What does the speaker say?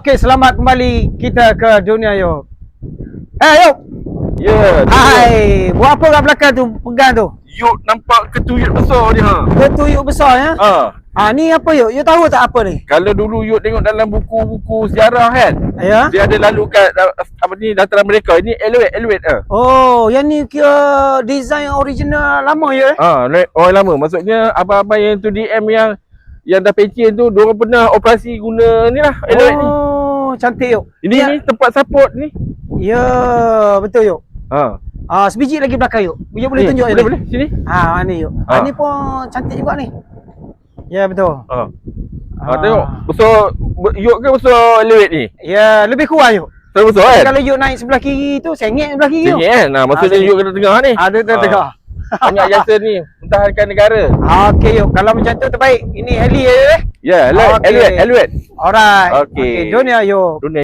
Okey, selamat kembali kita ke dunia Yop. Yop. Ya. Hai, buat apa kat belakang tu? Pegang tu. Yuk nampak ketuyuk besar ni ha. Ketuyuk besar ya. Ni apa Yop? You tahu tak apa ni? Kalau dulu Yuk tengok dalam buku-buku sejarah kan. Ya. Dia ada lalu kat apa ni dataran mereka. Ini elevate. Oh, yang ni kira design original lama ya. Orang lama. Maksudnya abang-abang yang tu DM yang dah pencen tu, diorang pernah operasi guna ni lah elevate ni. Oh, cantik Yop. Ini tempat support ni. Ya, betul Yop. Sebiji lagi belakang Yop. You boleh tunjuk boleh sini. Ni Yop. Ni pun cantik juga ni. Ya, betul. Tengok besar Yuk ke besar elevate ni? Ya, lebih kurang Yop. Terlalu besar kan? Kalau Yuk naik sebelah kiri tu, sengit sebelah kiri. Sengit kan? Maksudnya Yuk kena tengah ni. Ada tengah. Banyak jasa ni pertahankan negara. Okey Yop, kalau macam tu terbaik. Ini heli je. Ya, elevate. Alright. Okey. Dunia Yop. Dunia